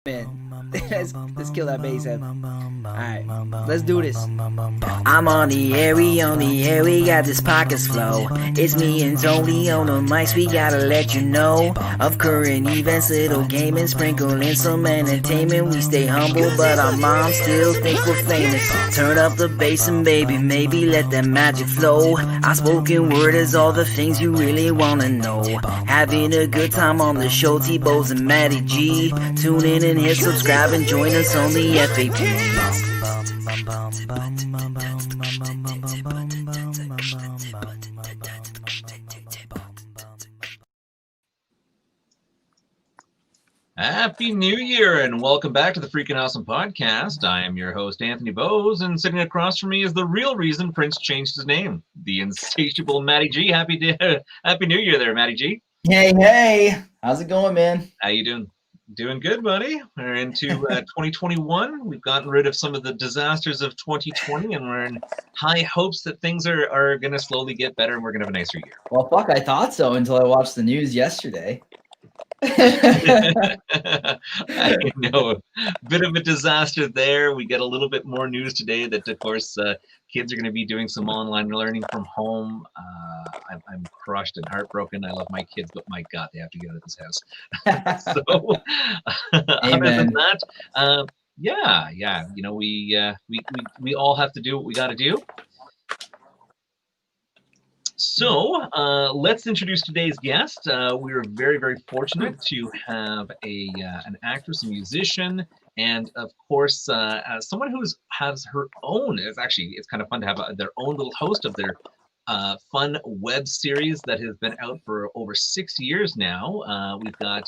Man, let's kill that bass head. Alright, let's do this. I'm on the air, we got this pockets flow. It's me and Tony on the mics, we gotta let you know of current events, little gaming, sprinkle in some entertainment. We stay humble, but our moms still think we're famous. Turn up the bass and baby, maybe let that magic flow. Our spoken word is all the things you really wanna know. Having a good time on the show, T-Bows and Matty G. Tune in and hit subscribe and join us on the FAPs. Happy New Year and welcome back to the Freaking Awesome Podcast. I am your host, Anthony Bowes, and sitting across from me is the real reason Prince changed his name, the insatiable Matty G. Happy New Year there, Matty G. Hey, how's it going, man? How you doing? Doing good, buddy. We're into 2021. We've gotten rid of some of the disasters of 2020, and we're in high hopes that things are going to slowly get better and we're going to have a nicer year. Well, fuck, I thought so until I watched the news yesterday. I know, bit of a disaster there. We get a little bit more news today that, of course, kids are going to be doing some online learning from home. I'm crushed and heartbroken. I love my kids, but my God, they have to get out of this house. So, other than that, yeah, you know, we all have to do what we got to do. So let's introduce today's guest. We are very, very fortunate to have an actress, a musician, and of course, someone who has her own. It's kind of fun to have their own little host of their fun web series that has been out for over 6 years now. We've got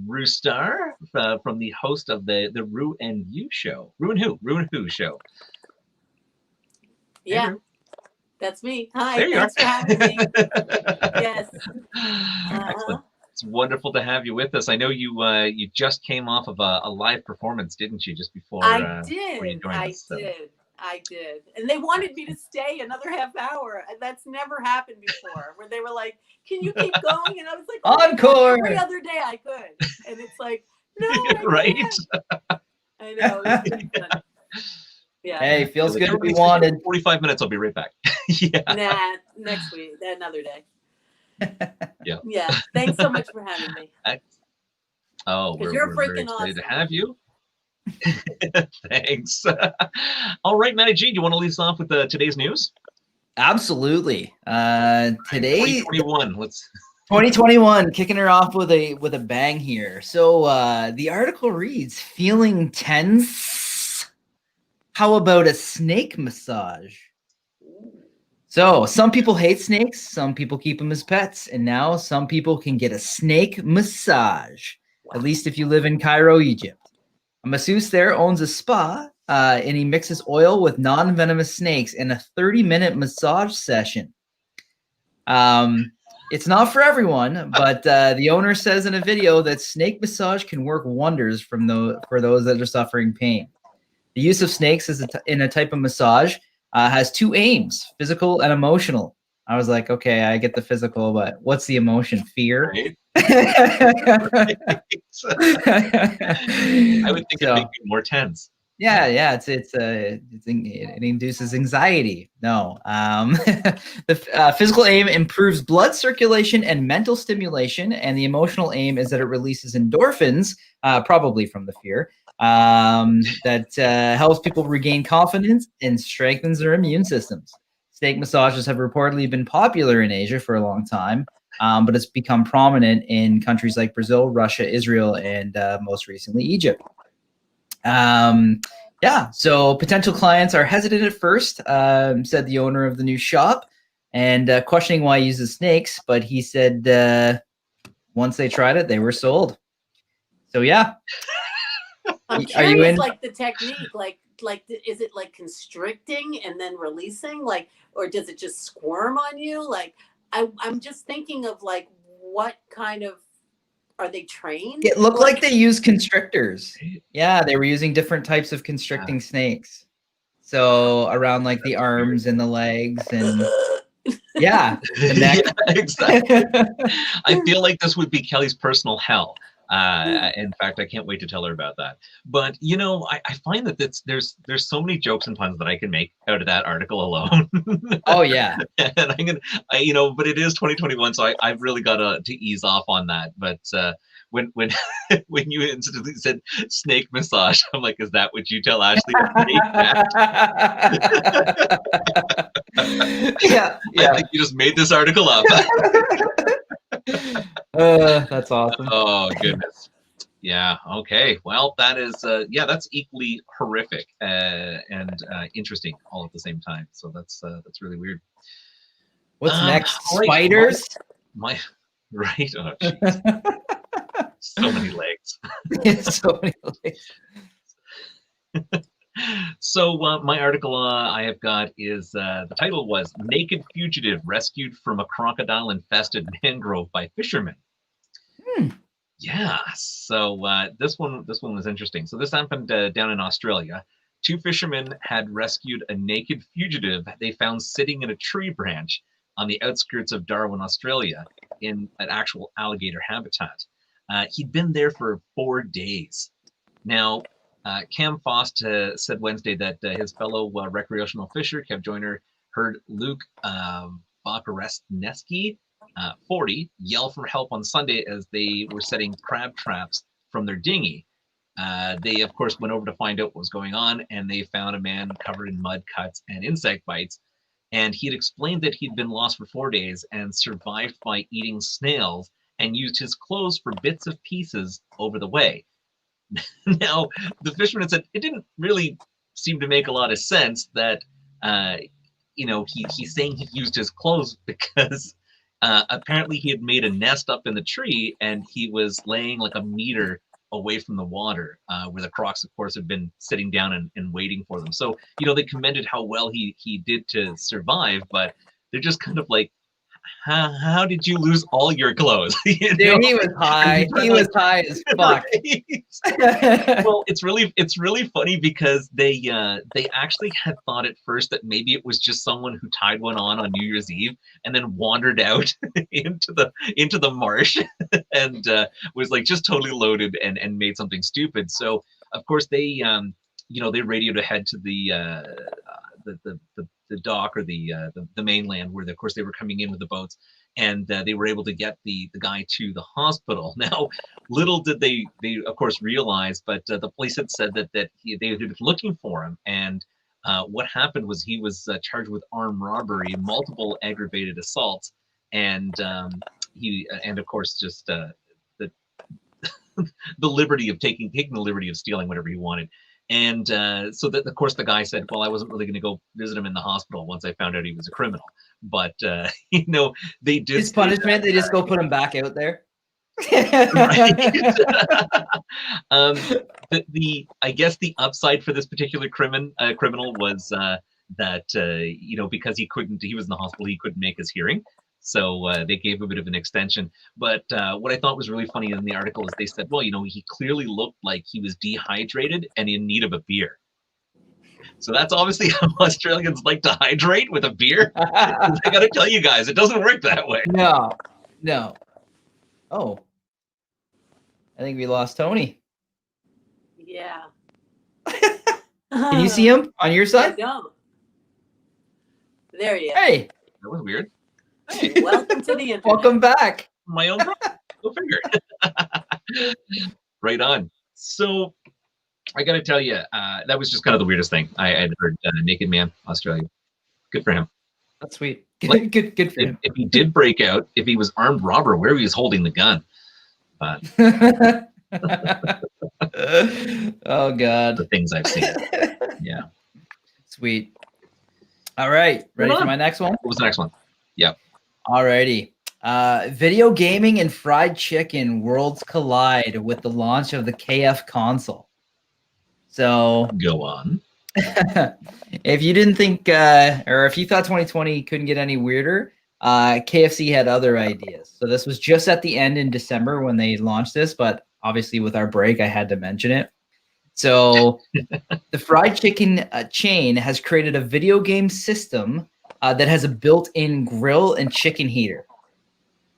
ReW STaRR from the host of the ReW and You show. ReW and Who show. Yeah. Andrew. That's me. Hi, there you thanks are. for having me. Yes. Excellent. It's wonderful to have you with us. I know you just came off of a live performance, didn't you, just before I before you did. joined us, so. I did. And they wanted me to stay another half hour. That's never happened before, where they were like, can you keep going? And I was like, Encore! Every other day I could. And it's like, no, Right? I know. It's been fun. Yeah. Hey, feels good to be wanted. 45 minutes, I'll be right back. Yeah. Nah, next week, another day. Yeah. Yeah. Thanks so much for having me. Oh, we're you're very freaking excited to awesome. have you. Thanks. All right, Matty G, do you want to lead us off with today's news? Absolutely. Today, 2021. 2021, kicking her off with a bang here. So the article reads, feeling tense? How about a snake massage? So some people hate snakes, some people keep them as pets, and now some people can get a snake massage, at least if you live in Cairo, Egypt. A masseuse there owns a spa, and he mixes oil with non-venomous snakes in a 30-minute massage session. It's not for everyone, but the owner says in a video that snake massage can work wonders for those that are suffering pain. The use of snakes in a type of massage has two aims, physical and emotional. I was like, okay, I get the physical, but what's the emotion? Fear? Right. Right. I would think it'd make you more tense. Yeah, it induces anxiety. No, the physical aim improves blood circulation and mental stimulation, and the emotional aim is that it releases endorphins, probably from the fear, that helps people regain confidence and strengthens their immune systems. Snake massages have reportedly been popular in Asia for a long time, but it's become prominent in countries like Brazil, Russia, Israel, and most recently Egypt. So potential clients are hesitant at first, said the owner of the new shop, and questioning why he uses snakes, but he said once they tried it, they were sold. So yeah. I'm Are you curious, in? like the technique, like is it like constricting and then releasing, like, or does it just squirm on you? Like, I'm just thinking of like what kind of, are they trained? It looked like they used constrictors. Yeah, they were using different types of constricting snakes. So around like the arms and the legs and yeah, the neck. Yeah, exactly. I feel like this would be Kelly's personal hell. In fact, I can't wait to tell her about that. But you know, I find that there's so many jokes and puns that I can make out of that article alone. Oh yeah. And I'm gonna, you know, but it is 2021, so I've really got to ease off on that. But when when you instantly said snake massage, I'm like, is that what you tell Ashley? Yeah, I think you just made this article up. That's awesome. Oh goodness. Yeah. Okay. Well, that is yeah, that's equally horrific and interesting all at the same time. So that's really weird. What's next? Right, Spiders? my right. Oh, jeez. So many legs. So many legs. So my article I have got is the title was "Naked Fugitive Rescued from a Crocodile-Infested Mangrove by Fishermen." Yeah. So this one was interesting. So this happened down in Australia. Two fishermen had rescued a naked fugitive they found sitting in a tree branch on the outskirts of Darwin, Australia, in an actual alligator habitat. He'd been there for 4 days. Now, Cam Fost said Wednesday that his fellow recreational fisher, Kev Joyner, heard Luke Bakarestneski, 40, yell for help on Sunday as they were setting crab traps from their dinghy. They, of course, went over to find out what was going on, and they found a man covered in mud cuts and insect bites. And he had explained that he'd been lost for 4 days and survived by eating snails and used his clothes for bits of pieces over the way. Now, the fisherman said it didn't really seem to make a lot of sense that, you know, he's saying he used his clothes because apparently he had made a nest up in the tree and he was laying like a meter away from the water where the crocs, of course, had been sitting down and waiting for them. So, you know, they commended how well he did to survive, but they're just kind of like, how did you lose all your clothes? You know? Dude, he was high. He was high as fuck. Well, it's really funny because they actually had thought at first that maybe it was just someone who tied one on New Year's Eve and then wandered out into the marsh and was like just totally loaded and made something stupid. So of course they you know, they radioed ahead to the dock or the mainland where, of course, they were coming in with the boats, and they were able to get the guy to the hospital. Now, little did they of course realize, but the police had said that they had been looking for him, and what happened was he was charged with armed robbery, multiple aggravated assaults, and and of course just the liberty of taking the liberty of stealing whatever he wanted. And so that, of course, the guy said, well, I wasn't really going to go visit him in the hospital once I found out he was a criminal. But, you know, they did. His punishment, they just go put him back out there. Right. I guess the upside for this particular criminal was that, you know, because he was in the hospital, he couldn't make his hearing. So they gave a bit of an extension. But what I thought was really funny in the article is they said, well, you know, he clearly looked like he was dehydrated and in need of a beer. So that's obviously how Australians like to hydrate, with a beer. I got to tell you guys, it doesn't work that way. No. Oh, I think we lost Tony. Yeah. Can you see him on your I side? don't. There he is. Hey, That was weird. Welcome to the internet. welcome back. My own go figure. Right on. So I got to tell you, that was just kind of the weirdest thing I had heard. Naked man, Australia. Good for him. That's sweet. Like, Good for him. If he did break out, if he was armed robber, where he was holding the gun. But Oh God. the things I've seen. Yeah. Sweet. All right. Ready for my next one? What was the next one? Yep. Alrighty. Video gaming and fried chicken worlds collide with the launch of the KF console. So Go on. if you didn't think, or if you thought 2020 couldn't get any weirder, KFC had other ideas. So this was just at the end in December when they launched this, but obviously with our break, I had to mention it. So the fried chicken chain has created a video game system that has a built-in grill and chicken heater.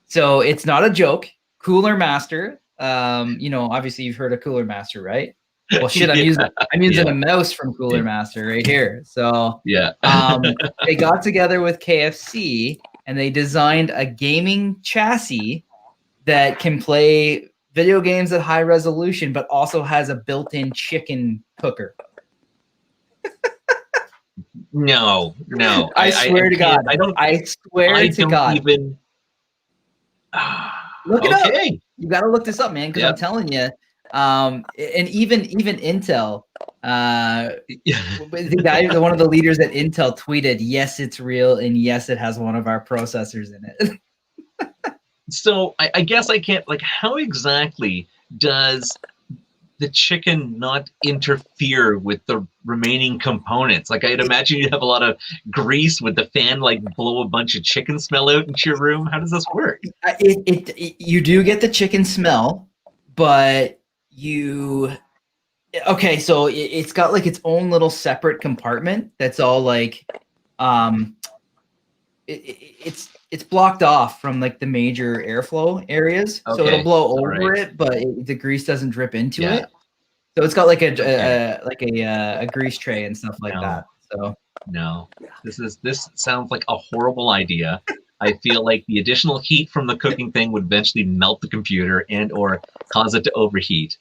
So it's not a joke. Cooler Master, You know, obviously you've heard of Cooler Master, right? Well, shit, I'm using a mouse from Cooler Master right here. So they got together with KFC and they designed a gaming chassis that can play video games at high resolution, but also has a built-in chicken cooker. No. I swear to God. I swear to God. Even. Look it up. You got to look this up, man, because I'm telling you. And even Intel, the guy, one of the leaders at Intel, tweeted, "Yes, it's real, and yes, it has one of our processors in it." So I guess I can't, like, how exactly does the chicken not interfere with the remaining components? Like, I'd imagine you'd have a lot of grease. Would the fan like blow a bunch of chicken smell out into your room? How does this work? You do get the chicken smell, but okay, so it's got like its own little separate compartment that's all like it's blocked off from like the major airflow areas, so it'll blow over it, but the grease doesn't drip into it. So it's got like a grease tray and stuff like that. So no, this sounds like a horrible idea. I feel like the additional heat from the cooking thing would eventually melt the computer and or cause it to overheat.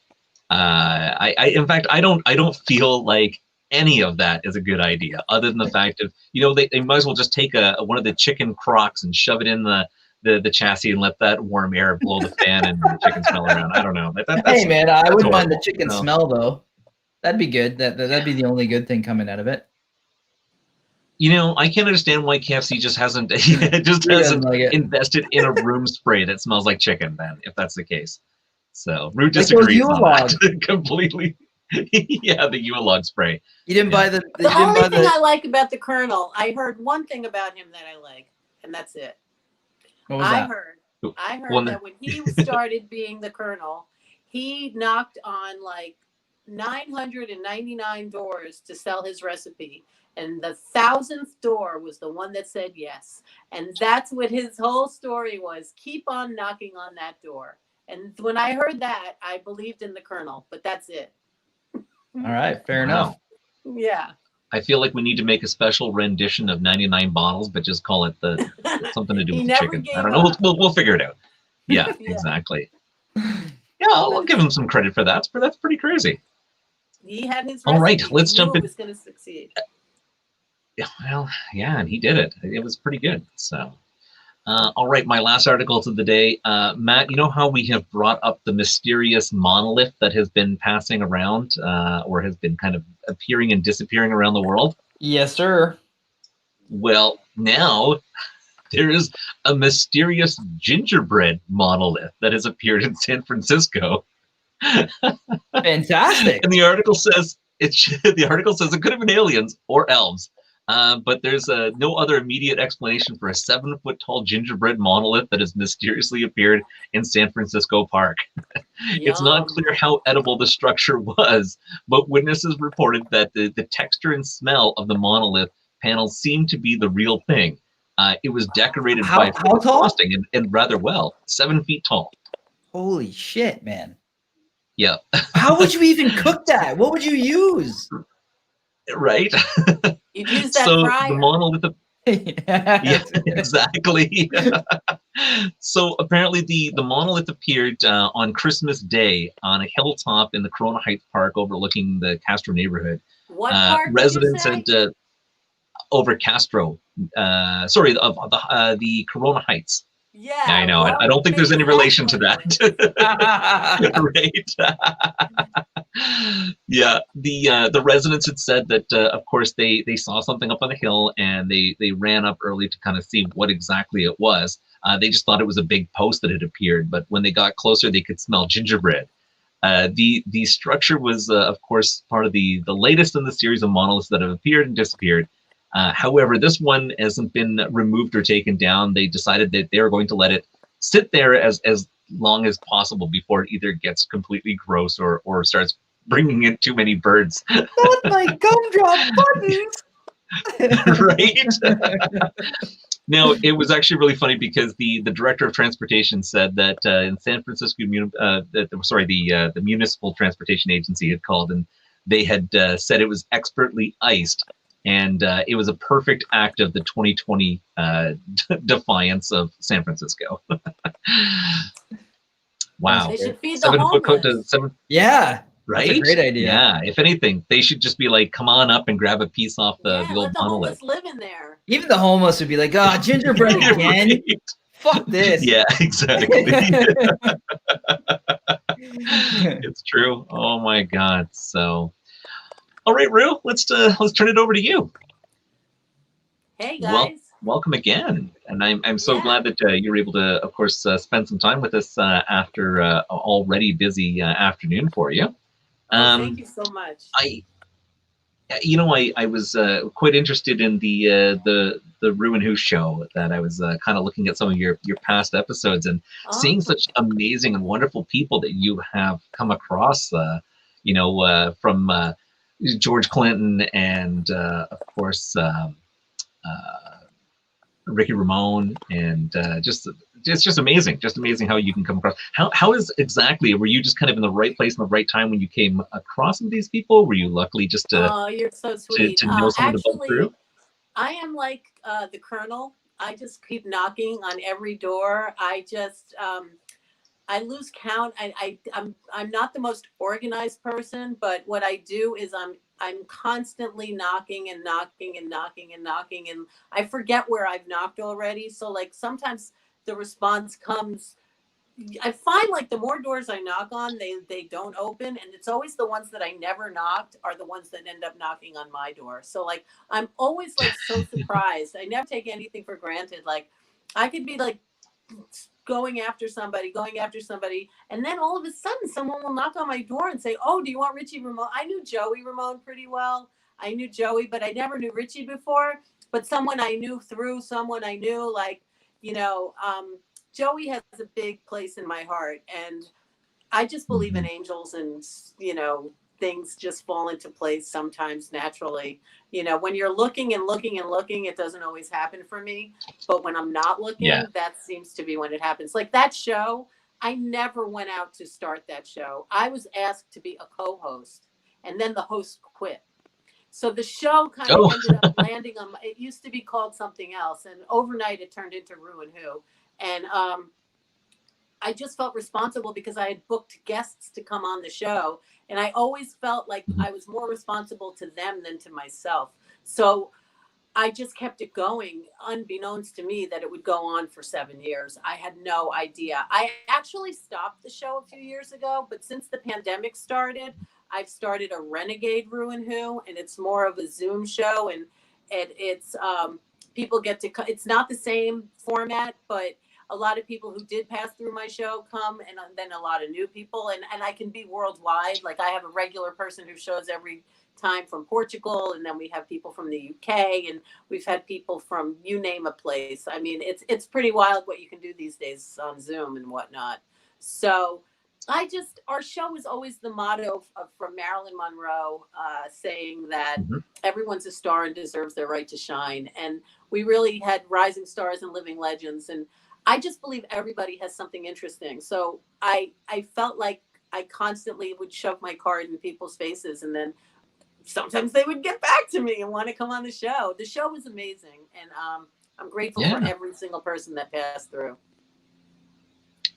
In fact, I don't feel like any of that is a good idea, other than the fact of, you know, they might as well just take one of the chicken crocs and shove it in the chassis and let that warm air blow the fan and the chicken smell around. I don't know. Hey man, I wouldn't mind the chicken smell though. That'd be good. That'd be the only good thing coming out of it. You know, I can't understand why KFC just hasn't invested in a room spray that smells like chicken. Then, if that's the case, so Rue disagrees on that completely. Yeah, the Yulog spray. You didn't buy the. The only thing I like about the Colonel, I heard one thing about him that I like, and that's it. What was that? I heard that when he started being the Colonel, he knocked on like 999 doors to sell his recipe, and the 1,000th door was the one that said yes. And that's what his whole story was. Keep on knocking on that door. And when I heard that, I believed in the Colonel, but that's it. All right, fair enough. Yeah. I feel like we need to make a special rendition of 99 bottles, but just call it something to do with the chicken. I don't know. We'll figure it out. Yeah, exactly. Yeah, I'll give him some credit for that. That's pretty crazy. He had his. All right, let's jump in. Was going to succeed. Yeah, well, yeah, and he did it. It was pretty good. So. All right, my last article of the day. Matt, you know how we have brought up the mysterious monolith that has been passing around or has been kind of appearing and disappearing around the world? Yes, sir. Well, now there is a mysterious gingerbread monolith that has appeared in San Francisco. Fantastic. And the article says it could have been aliens or elves. But there's no other immediate explanation for a 7-foot-tall gingerbread monolith that has mysteriously appeared in San Francisco Park. It's not clear how edible the structure was, but witnesses reported that the texture and smell of the monolith panels seemed to be the real thing. It was decorated by frosting and rather well, 7 feet tall. Holy shit, man. Yeah. How would you even cook that? What would you use? Right? You'd use that fryer. The monolith. Yeah, exactly. So apparently the monolith appeared on Christmas Day on a hilltop in the Corona Heights Park overlooking the Castro neighborhood. What park? Residents had over Castro. Sorry, of the Corona Heights. Yeah, I know. I don't think there's any relation to that. Right. Yeah. The residents had said that, of course, they saw something up on the hill and they ran up early to kind of see what exactly it was. They just thought it was a big post that had appeared, but when they got closer, they could smell gingerbread. The structure was, of course, part of the latest in the series of monoliths that have appeared and disappeared. However, this one hasn't been removed or taken down. They decided that they were going to let it sit there as long as possible before it either gets completely gross or starts bringing in too many birds. Not my gumdrop buttons! Right? No, it was actually really funny because the director of transportation said that in San Francisco, the municipal transportation agency had called, and they had said it was expertly iced, and it was a perfect act of the 2020 defiance of San Francisco. Wow, They should feed the 7-foot coat to homeless. 7. Yeah, Right? that's a great idea. Yeah, if anything, they should just be like, come on up and grab a piece off the Yeah, old let the monolith. homeless live in there. Even the homeless would be like, "Oh, gingerbread Yeah. again? Right. Fuck this." Yeah, exactly. It's true. Oh my God. So, all right, Rue, let's turn it over to you. Hey Well, guys. welcome again, and I'm so Yeah. glad that you were able to, of course, spend some time with us after a already busy afternoon for you. Oh, thank you so much. I was quite interested in the ReW Who show, that I was kind of looking at some of your past episodes and seeing such amazing and wonderful people that you have come across, from George Clinton and of course Ricky Ramone, and it's just amazing how you can come across. How is exactly, were you just kind of in the right place in the right time when you came across some of these people? Were you luckily just Oh, you're so sweet. to know someone to bump Actually, through? I am like the Colonel. I just keep knocking on every door. I lose count. I'm not the most organized person, but what I do is I'm constantly knocking and knocking and knocking and knocking, and I forget where I've knocked already. So like sometimes the response comes. I find like the more doors I knock on, they don't open, and it's always the ones that I never knocked are the ones that end up knocking on my door. So like I'm always like so surprised. I never take anything for granted. Like I could be like going after somebody, and then all of a sudden someone will knock on my door and say, "Oh, do you want Richie Ramone?" I knew Joey Ramone pretty well. I knew Joey, but I never knew Richie before. But someone I knew through someone I knew, like, you know, Joey has a big place in my heart, and I just believe in angels, and things just fall into place sometimes naturally. When you're looking and looking and looking, it doesn't always happen for me. But when I'm not looking, Yeah. that seems to be when it happens. Like that show, I never went out to start that show. I was asked to be a co-host, and then the host quit. So the show kind of ended up landing on. It used to be called something else, and overnight it turned into ReW Who. And I just felt responsible because I had booked guests to come on the show. And I always felt like I was more responsible to them than to myself. So I just kept it going, unbeknownst to me that it would go on for 7 years. I had no idea. I actually stopped the show a few years ago, but since the pandemic started, I've started a Renegade ReW Who, and it's more of a Zoom show. And it's people get to, it's not the same format, but a lot of people who did pass through my show come, and then a lot of new people, and I can be worldwide. Like I have a regular person who shows every time from Portugal, and then we have people from the UK, and we've had people from you name a place. I mean, it's pretty wild what you can do these days on Zoom and whatnot. So our show is always the motto from Marilyn Monroe, saying that everyone's a star and deserves their right to shine. And we really had rising stars and living legends. And I just believe everybody has something interesting. So I felt like I constantly would shove my card in people's faces, and then sometimes they would get back to me and want to come on the show. The show was amazing, and I'm grateful for every single person that passed through.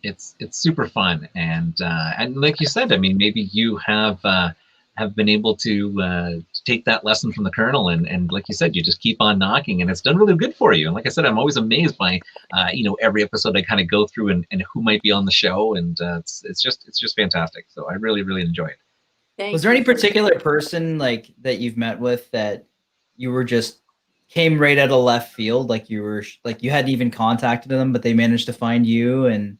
It's super fun, and like you said, I mean, maybe you have been able to take that lesson from the Colonel, and like you said, you just keep on knocking, and it's done really good for you. And like I said, I'm always amazed by every episode I kind of go through and who might be on the show, and it's just fantastic. So I really enjoy it. Was there any particular person like that you've met with that you were just came right out of left field, like you were like you hadn't even contacted them, but they managed to find you? And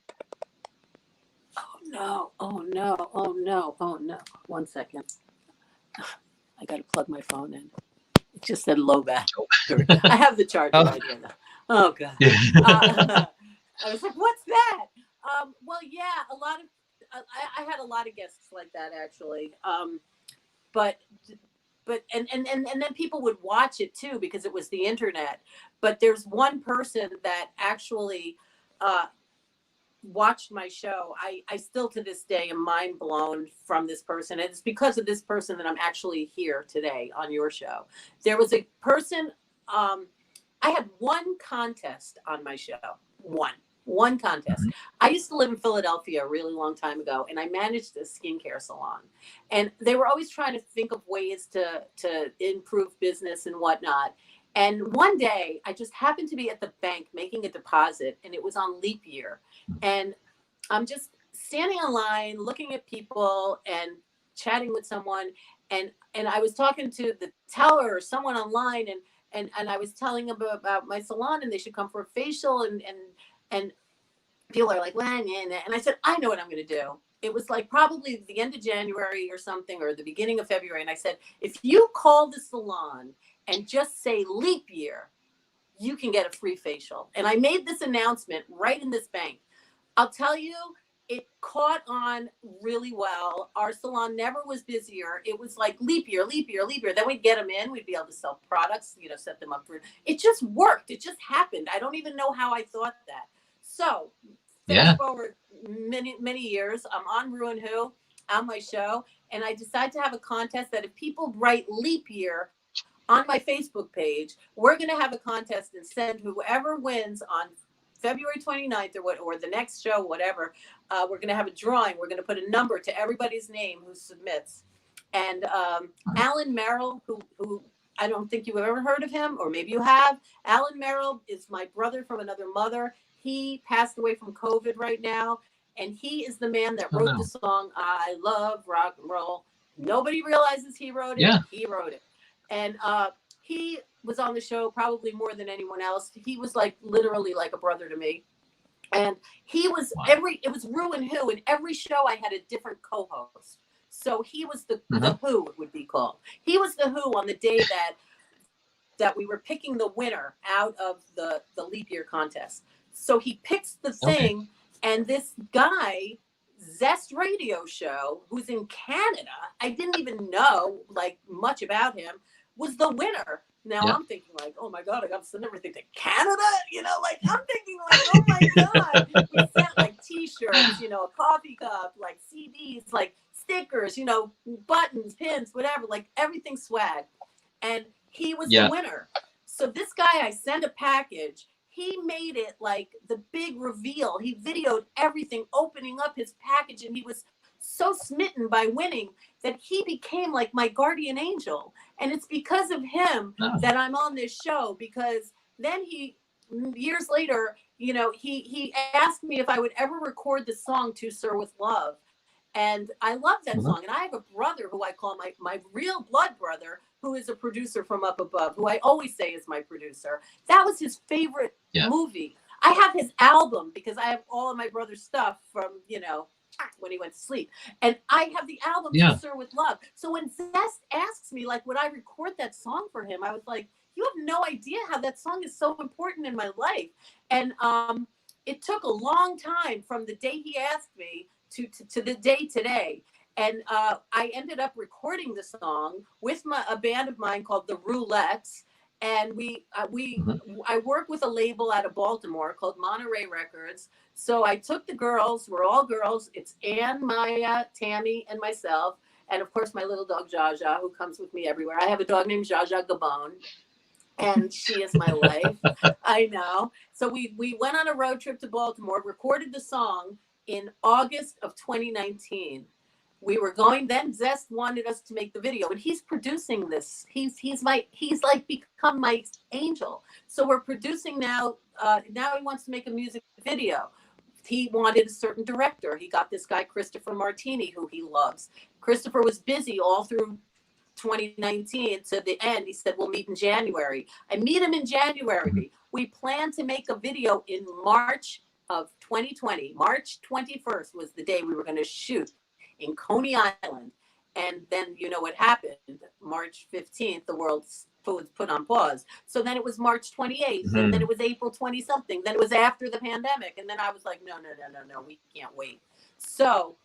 oh no. 1 second. I got to plug my phone in. It just said low battery. I have the charger right here now. Oh God. I was like, what's that? Well, yeah, a lot of I had a lot of guests like that actually. But but and then people would watch it too because it was the internet. But there's one person that actually watched my show. I still to this day am mind blown from this person. And it's because of this person that I'm actually here today on your show. There was a person, I had one contest on my show. One contest. Mhm. I used to live in Philadelphia a really long time ago, and I managed a skincare salon. And they were always trying to think of ways to improve business and whatnot. And one day, I just happened to be at the bank making a deposit, and it was on leap year. And I'm just standing in line, looking at people, and chatting with someone. And I was talking to the teller or someone online, and I was telling them about my salon, and they should come for a facial, and people are like, well, and I said, I know what I'm going to do. It was like probably the end of January or something, or the beginning of February. And I said, if you call the salon and just say leap year, you can get a free facial. And I made this announcement right in this bank. I'll tell you, it caught on really well. Our salon never was busier. It was like leap year, leap year, leap year. Then we'd get them in. We'd be able to sell products, set them up for it. It just worked. It just happened. I don't even know how I thought that. So fast forward many, many years, I'm on Ruin Who, on my show, and I decide to have a contest that if people write leap year on my Facebook page, we're going to have a contest and send whoever wins on February 29th or the next show, whatever. We're going to have a drawing. We're going to put a number to everybody's name who submits. And Alan Merrill, who I don't think you've ever heard of him, or maybe you have. Alan Merrill is my brother from another mother. He passed away from COVID right now. And he is the man that wrote the song, I Love Rock and Roll. Nobody realizes he wrote it. Yeah. He wrote it. And he was on the show probably more than anyone else. He was like literally like a brother to me. And he was it was Ruin Who, and every show I had a different co-host. So he was the Who, it would be called. He was the Who on the day that we were picking the winner out of the leap year contest. So he picks the thing, and this guy, Zest Radio Show, who's in Canada, I didn't even know like much about him, was the winner. Now I'm thinking like, oh my God, I got to send everything to Canada. Like I'm thinking like, oh my God. We sent like T-shirts, a coffee cup, like CDs, like stickers, buttons, pins, whatever, like everything swag. And he was the winner. So this guy, I send a package. He made it like the big reveal. He videoed everything, opening up his package, and he was so smitten by winning that he became like my guardian angel. And it's because of him that I'm on this show, because then he, years later, he asked me if I would ever record the song To Sir With Love. And I love that song. And I have a brother who I call my real blood brother, who is a producer from up above, who I always say is my producer. That was his favorite movie. I have his album because I have all of my brother's stuff from, when he went to sleep. And I have the album To Sir With Love. So when Zest asks me, like, would I record that song for him? I was like, you have no idea how that song is so important in my life. And it took a long time from the day he asked me to the day today. And I ended up recording the song with a band of mine called the Roulettes. And I work with a label out of Baltimore called Monterey Records. So I took the girls, we're all girls. It's Ann, Maya, Tammy, and myself. And of course, my little dog, Jaja, who comes with me everywhere. I have a dog named Jaja Gabon, and she is my life. I know. So we went on a road trip to Baltimore, recorded the song in August of 2019. We were going, then Zest wanted us to make the video, and he's producing this. He's like become my angel. So we're producing now. Now he wants to make a music video. He wanted a certain director. He got this guy, Christopher Martini, who he loves. Christopher was busy all through 2019 to the end. He said, we'll meet in January. I meet him in January. We plan to make a video in March of 2020. March 21st was the day we were going to shoot in Coney Island. And then you know what happened. March 15th, the world was put on pause. So then it was March 28th, and then it was April 20 something. Then it was after the pandemic. And then I was like, no, we can't wait. So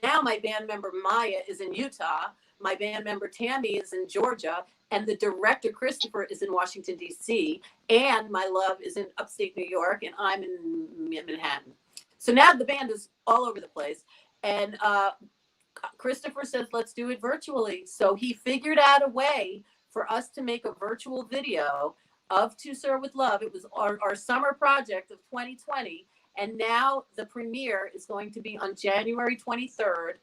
now my band member Maya is in Utah. my band member Tammy is in Georgia, and the director Christopher is in Washington D.C., and my love is in upstate New York, and I'm in Manhattan. So now the band is all over the place, and Christopher says, let's do it virtually. So he figured out a way for us to make a virtual video of To Sir With Love. It was our summer project of 2020. And now the premiere is going to be on January 23rd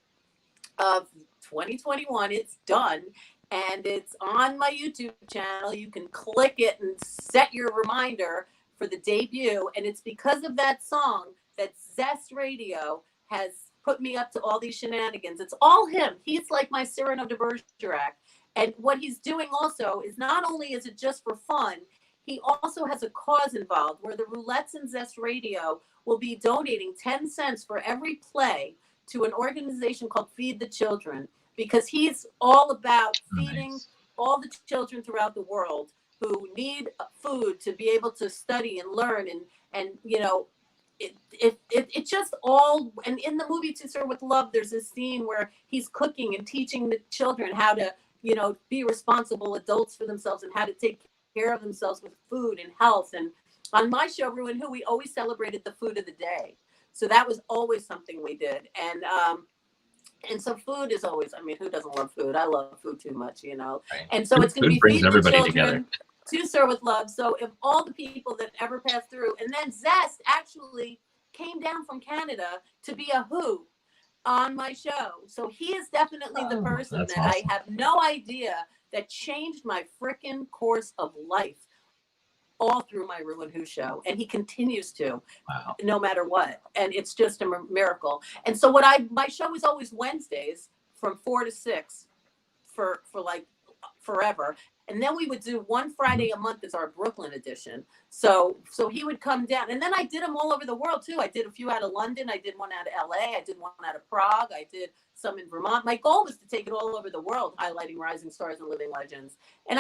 of 2021. It's done. And it's on my YouTube channel. You can click it and set your reminder for the debut. And it's because of that song that Zest Radio has put me up to all these shenanigans. It's all him. He's like my Cyrano de Bergerac. And what he's doing also is not only is it just for fun, he also has a cause involved where the Roulettes and Zest Radio will be donating 10 cents for every play to an organization called Feed the Children, because he's all about feeding all the children throughout the world who need food to be able to study and learn. And you know, it just all, and in the movie To Sir With Love, there's a scene where he's cooking and teaching the children how to, you know, be responsible adults for themselves and how to take care of themselves with food and health. And on my show, Ru and Who, we always celebrated the food of the day. So that was always something we did. And so food is always, I mean, who doesn't love food? I love food too much, you know. Right. And so it's going to be brings Feed the everybody Children, together. To Sir With Love. So if all the people that ever passed through, and then Zest actually came down from Canada to be a Who on my show. So he is definitely the person that awesome. I have no idea that changed my frickin' course of life all through my Ru and Who show. And he continues to, no matter what. And it's just a miracle. And so my show is always Wednesdays from 4 to 6 for like forever. And then we would do one Friday a month as our Brooklyn edition. So he would come down. And then I did them all over the world, too. I did a few out of London. I did one out of LA. I did one out of Prague. I did some in Vermont. My goal was to take it all over the world, highlighting rising stars and living legends. And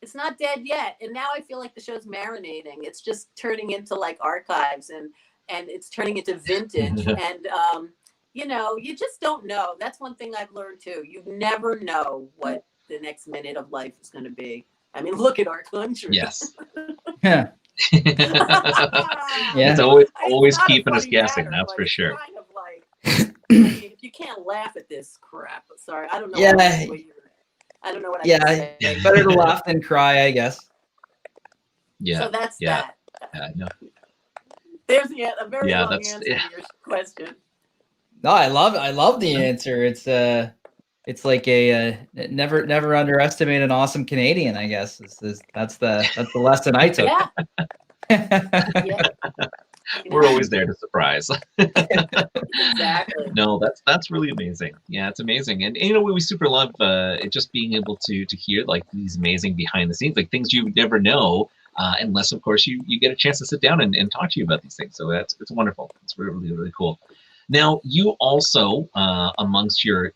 it's not dead yet. And now I feel like the show's marinating. It's just turning into like archives and it's turning into vintage. And, you just don't know. That's one thing I've learned, too. You never know what the next minute of life is going to be. I mean, look at our country. Yes. Yeah. It's always keeping us guessing, that's for sure. Kind of like, I mean, you can't laugh at this crap. Sorry, I don't know. Yeah. I don't know what I can say. Better to laugh than cry, I guess. Yeah. So that's that. Yeah, No. There's a very long answer to your question. No, I love the answer. It's like a never underestimate an awesome Canadian, I guess. That's the lesson I took. Yeah. We're always there to surprise. Exactly. No, that's really amazing. Yeah, it's amazing. And we super love just being able to hear like these amazing behind the scenes, like things you would never know unless of course you get a chance to sit down and talk to you about these things. So it's wonderful. It's really, really cool. Now, you also, amongst your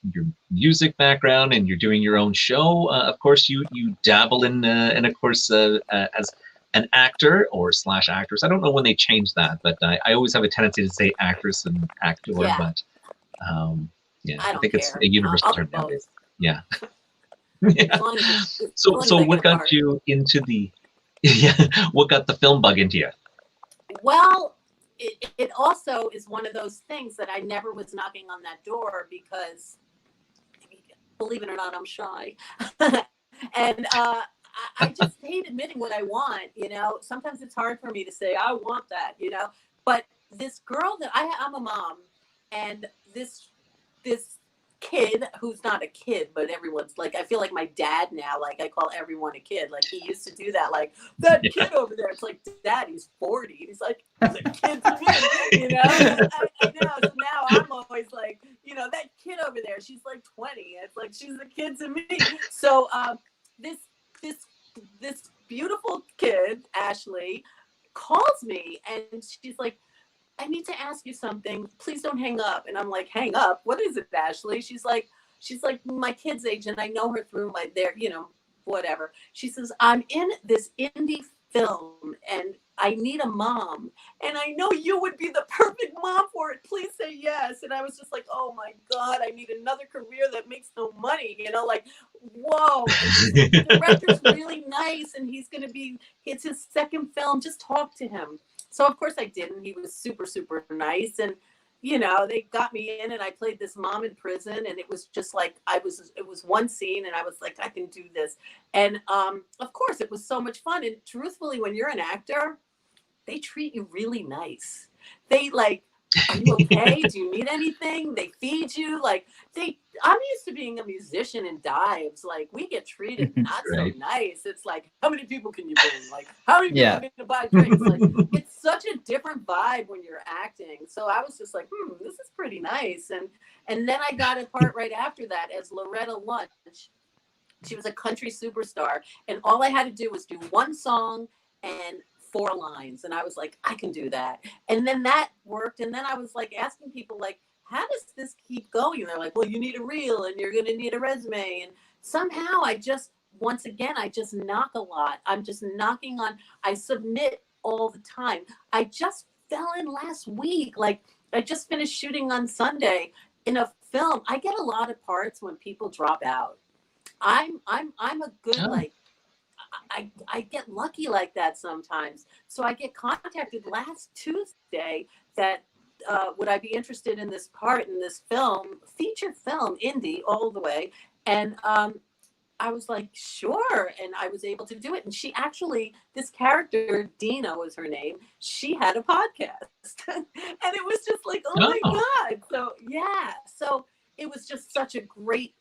music background and you're doing your own show, of course, you dabble in, and of course, as an actor or / actress. I don't know when they changed that, but I always have a tendency to say actress and actor, but I think it's a universal term nowadays. Yeah. So what got you into what got the film bug into you? Well, it also is one of those things that I never was knocking on that door because, believe it or not, I'm shy. And I just hate admitting what I want, Sometimes it's hard for me to say, I want that, But this girl that I'm a mom, and this kid who's not a kid, but everyone's like, I feel like my dad now, like I call everyone a kid. Like he used to do that, like that kid over there. It's like, Dad, he's 40. He's like, he's a kid to me, I know. So now I'm always like, that kid over there, she's like 20. It's like, she's a kid to me. So this beautiful kid, Ashley, calls me and she's like, I need to ask you something. Please don't hang up. And I'm like, hang up? What is it, Ashley? She's like my kid's age, and I know her through whatever. She says, I'm in this indie film, and I need a mom, and I know you would be the perfect mom for it. Please say yes. And I was just like, oh my God, I need another career that makes no money. You know, like, whoa, the director's really nice, and it's his second film. Just talk to him. So of course I did, and he was super, super nice. And you know, they got me in, and I played this mom in prison, and it was just like it was one scene, and I was like, I can do this. And of course it was so much fun. And truthfully, when you're an actor, they treat you really nice. They like, are you okay? Do you need anything? They feed you. Like I'm used to being a musician in dives. Like we get treated not so nice. It's like, how many people can you bring? Like how many people can you buy drinks? Like it's such a different vibe when you're acting. So I was just like, this is pretty nice. And then I got a part right after that as Loretta Lunch. She was a country superstar, and all I had to do was do one song and 4 lines, and I was like, I can do that. And then that worked, and then I was like asking people like, how does this keep going? And they're like, well, you need a reel, and you're going to need a resume. And somehow I just knock a lot. I'm just knocking on. I submit all the time. I just fell in last week. Like I just finished shooting on Sunday in a film. I get a lot of parts when people drop out. I'm a good like. I get lucky like that sometimes. So I get contacted last Tuesday that would I be interested in this part in this film, feature film, indie all the way. And I was like, sure. And I was able to do it. And she actually, this character, Dina was her name, she had a podcast. And it was just like, oh my God. So yeah. So it was just such a great,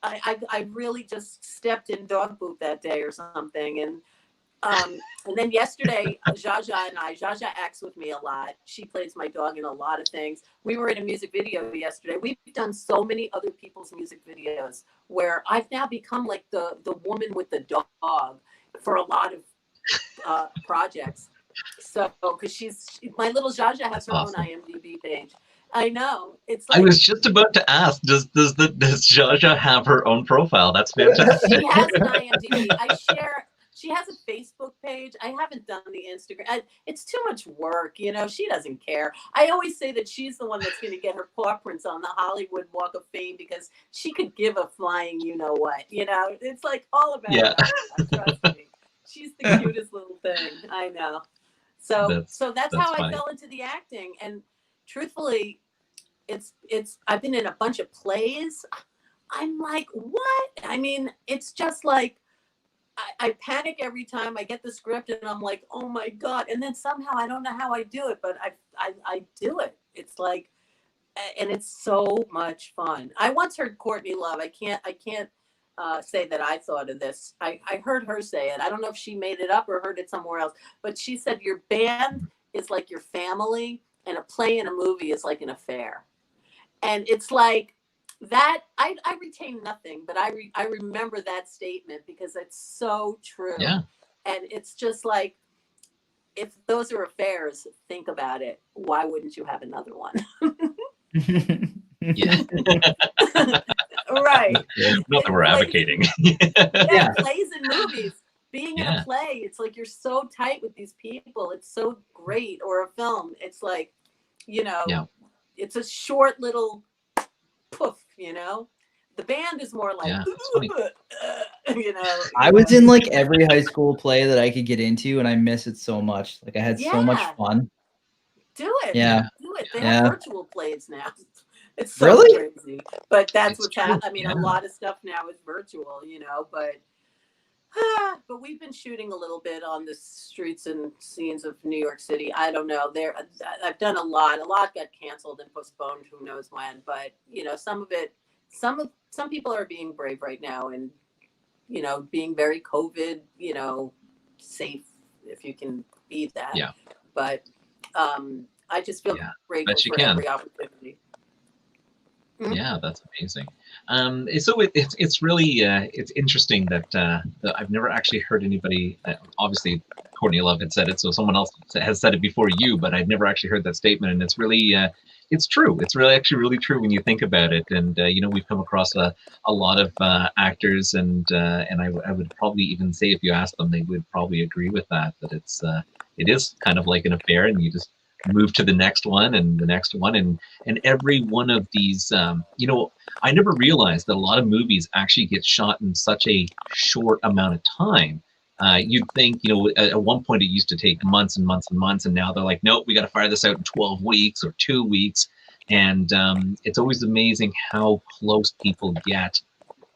I really just stepped in dog poop that day or something. And then yesterday, Jaja acts with me a lot. She plays my dog in a lot of things. We were in a music video yesterday. We've done so many other people's music videos where I've now become like the woman with the dog for a lot of projects. So, because my little Jaja has her own IMDb page. I know. It's like, I was just about to ask, does Jaja have her own profile? That's fantastic. She has an IMDb. She has a Facebook page. I haven't done the Instagram. It's too much work, you know. She doesn't care. I always say that she's the one that's going to get her paw prints on the Hollywood Walk of Fame because she could give a flying you know what, you know. It's like all about her. Trust me. She's the cutest little thing. I know. So that's how funny. I fell into the acting. And truthfully, I've been in a bunch of plays. I'm like, what? I mean, it's just like I panic every time I get the script and I'm like, oh my God. And then somehow I don't know how I do it, but I do it. It's like, and it's so much fun. I once heard Courtney Love. I can't say that I thought of this. I heard her say it. I don't know if she made it up or heard it somewhere else, but she said your band is like your family and a play and a movie is like an affair. And it's like that. I retain nothing, but I remember that statement because it's so true. Yeah. And it's just like, if those are affairs, think about it. Why wouldn't you have another one? Yeah. Right. Not that we're advocating. Plays and movies. Being in a play, it's like you're so tight with these people. It's so great. Or a film. It's like, you know, it's a short little poof, you know. The band is more like, you know. I was in like every high school play that I could get into, and I miss it so much. Like I had so much fun. Do it. Yeah. Do it. They have virtual plays now. It's so really crazy. But that's what's happening. I mean, a lot of stuff now is virtual, you know, but we've been shooting a little bit on the streets and scenes of New York City. I don't know. I've done a lot. A lot got canceled and postponed. Who knows when? But you know, some people are being brave right now, and you know, being very COVID, you know, safe if you can be that. Yeah. But I just feel grateful for every opportunity. Yeah, that's amazing. So it's really it's interesting that I've never actually heard anybody. Obviously, Courtney Love had said it, so someone else has said it before you, but I've never actually heard that statement, and it's really it's true. It's really true when you think about it. And you know, we've come across a lot of actors, and I would probably even say if you asked them, they would probably agree with that. That it is kind of like an affair, and you just move to the next one and the next one, and every one of these, you know, I never realized that a lot of movies actually get shot in such a short amount of time. You'd think, you know, at one point it used to take months and months and months, and now they're like, nope, we got to fire this out in 12 weeks or 2 weeks. And it's always amazing how close people get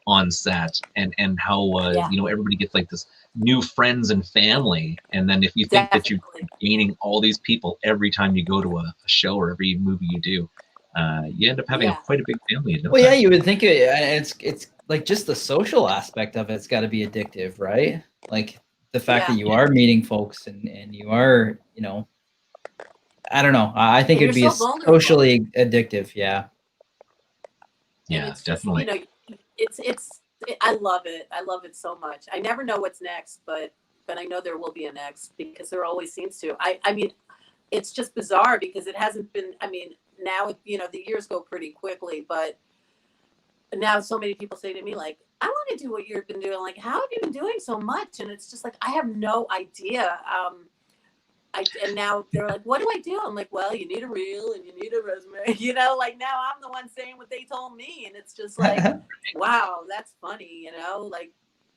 on set, and how Yeah. you know, everybody gets like this new friends and family. And then if you think that you're Definitely. gaining all these people every time you go to a show or every movie you do, you end up having Yeah. quite a big family in no Well, yeah, time. you would think it's like just the social aspect of it's got to be addictive, right? Like the fact Yeah. that you are meeting folks and you are, you know, I don't know. I think And it'd be you're so vulnerable. socially addictive. Yeah. And Yeah, it's just, definitely. you know, I love it. I love it so much. I never know what's next, but I know there will be a next, because there always seems to. I mean, it's just bizarre because it hasn't been. I mean, now, you know, the years go pretty quickly, but now so many people say to me, like, I want to do what you've been doing. Like, how have you been doing so much? And it's just like, I have no idea. And now they're like, what do I do? I'm like, well, you need a reel and you need a resume. You know, like now I'm the one saying what they told me. And it's just like, wow, that's funny. You know, like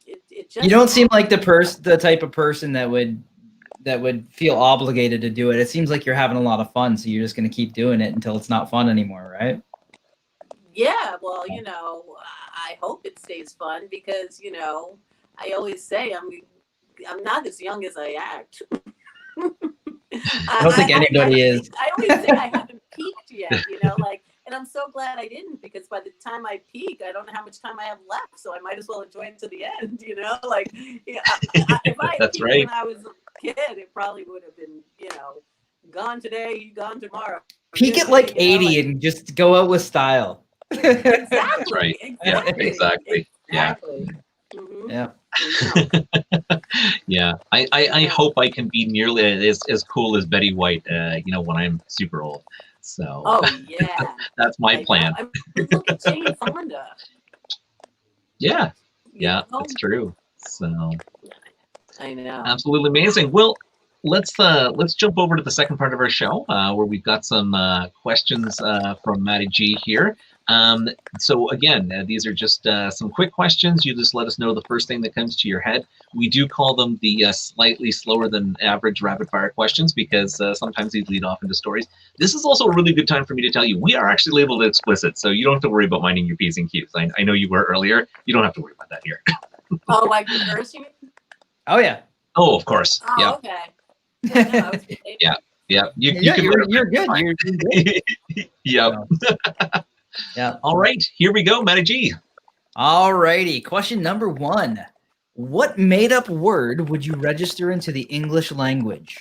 it just. You don't seem like the type of person that would feel obligated to do it. It seems like you're having a lot of fun, so you're just going to keep doing it until it's not fun anymore, right? Yeah, well, you know, I hope it stays fun because, you know, I always say I'm not as young as I act. I don't think anybody is. I always say I haven't peaked yet, you know, like, and I'm so glad I didn't, because by the time I peak, I don't know how much time I have left, so I might as well enjoy it to the end, you know, like, yeah, if I had That's peaked right. when I was a kid, it probably would have been, you know, gone today, gone tomorrow. Peak at like 80 like, and just go out with style. Exactly. That's right. Yeah, exactly. Exactly. Mm-hmm. Yeah. Yeah, I hope I can be nearly as cool as Betty White, you know, when I'm super old. So Oh yeah, that's my plan. I mean, look at Jane Fonda. Yeah, You yeah, know? that's true. So I know. absolutely amazing. Well, let's jump over to the second part of our show, where we've got some questions from Matty G here. So again, these are just some quick questions. You just let us know the first thing that comes to your head. We do call them the slightly slower than average rapid fire questions, because sometimes these lead off into stories. This is also a really good time for me to tell you we are actually labeled explicit, so you don't have to worry about minding your P's and Q's. I know you were earlier. You don't have to worry about that here. Oh, like reversing it? Oh yeah. Oh, of course. Oh, Yeah. okay. Yeah, no, Yeah. Yeah. You Yeah, can you're good. You're good. Yep. Yeah. All right, here we go, Matty G. All righty. Question number 1. What made-up word would you register into the English language?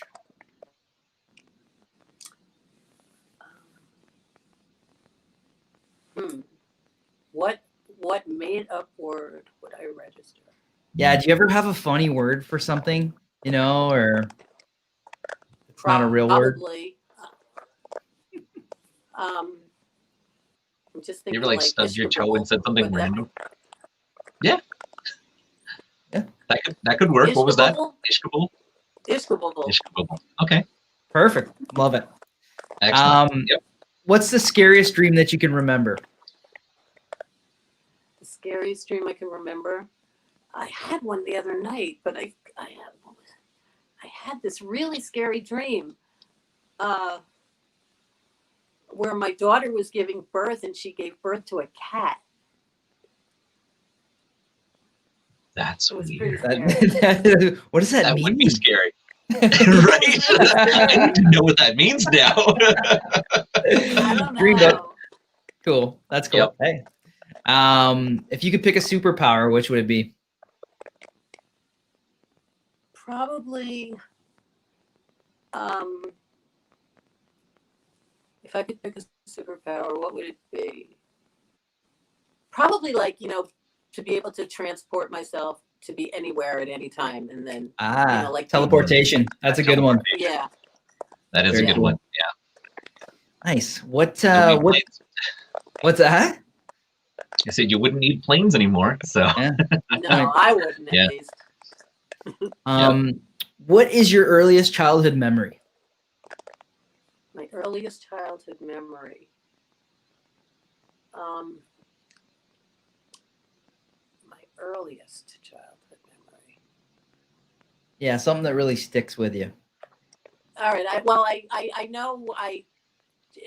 What made-up word would I register? Yeah, do you ever have a funny word for something, you know, or it's not a real word? Probably. I'm just thinking. You ever like stubbed your toe and said something random? Yeah. Yeah. That could work. What was that? Ishkabul. Ishkabul. Okay. Perfect. Love it. Excellent. Yep. What's the scariest dream that you can remember? The scariest dream I can remember? I had one the other night, but I had this really scary dream where my daughter was giving birth and she gave birth to a cat. That's weird. What does that mean? Would be scary. Right? I need to know what that means now. I don't Dream know. book. Cool. That's cool. Yep. Hey. If you could pick a superpower, which would it be? Probably, if I could pick a superpower, what would it be? Probably, like, you know, to be able to transport myself to be anywhere at any time, and then you know, like teleportation. That's a good one. Yeah, That is a good one. Yeah. Nice. What's that? I said you wouldn't need planes anymore. So Yeah. no, I wouldn't. Yeah. At least. What is your earliest childhood memory? My earliest childhood memory. My earliest childhood memory. Yeah, something that really sticks with you. All right. I know